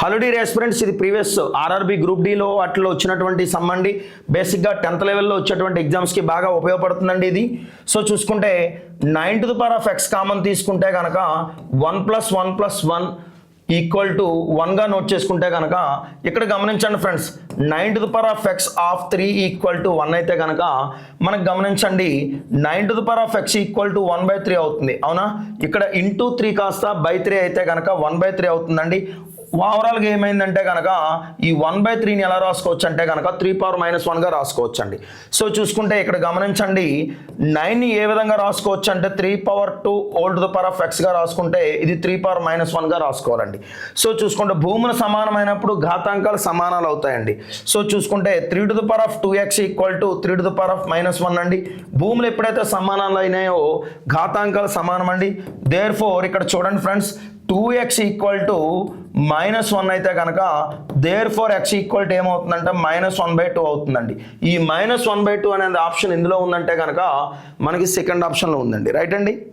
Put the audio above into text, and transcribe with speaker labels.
Speaker 1: Hello dear aspirants, ఇది previous RRB group డీలో అట్లా వచ్చినటువంటి సమ్ అండి. బేసిక్గా 10th లెవెల్లో వచ్చేటువంటి ఎగ్జామ్స్కి బాగా ఉపయోగపడుతుందండి ఇది. సో చూసుకుంటే 9 to the power of x common తీసుకుంటే కనుక 1 + 1 + 1 = 1గా నోట్ చేసుకుంటే కనుక ఇక్కడ గమనించండి friends, 9 to the power of x of 3 = 1 అయితే కనుక మనకు గమనించండి 9 to the power of x = 1/3 అవుతుంది. అవునా? ఇక్కడ ఇంటూ 3 కాస్త /3 అయితే కనుక 1/3 అవుతుందండి. ఓవరాల్గా ఏమైందంటే కనుక ఈ 1/3ని ఎలా రాసుకోవచ్చు అంటే కనుక 3⁻−1గా రాసుకోవచ్చు అండి. సో చూసుకుంటే ఇక్కడ గమనించండి 9ని ఏ విధంగా రాసుకోవచ్చు అంటే 3/2 రాసుకుంటే ఇది 3⁻−1గా రాసుకోవాలండి. సో చూసుకుంటే భూములు సమానమైనప్పుడు ఘాతాంకాలు సమానాలు అవుతాయండి. సో చూసుకుంటే 3⁻2x = 3⁻−1 అండి. భూములు ఎప్పుడైతే సమానాలు అయినాయో ఘాతాంకాలు సమానం అండి. దేర్ఫోర్ ఇక్కడ చూడండి ఫ్రెండ్స్, 2x = -1 అయితే కనుక దేర్ఫోర్ x = ఏమవుతుందంటే -1/2 అవుతుందండి. ఈ -1/2 అనేది ఆప్షన్ ఇందులో ఉందంటే కనుక మనకి సెకండ్ ఆప్షన్లో ఉందండి. రైట్ అండి.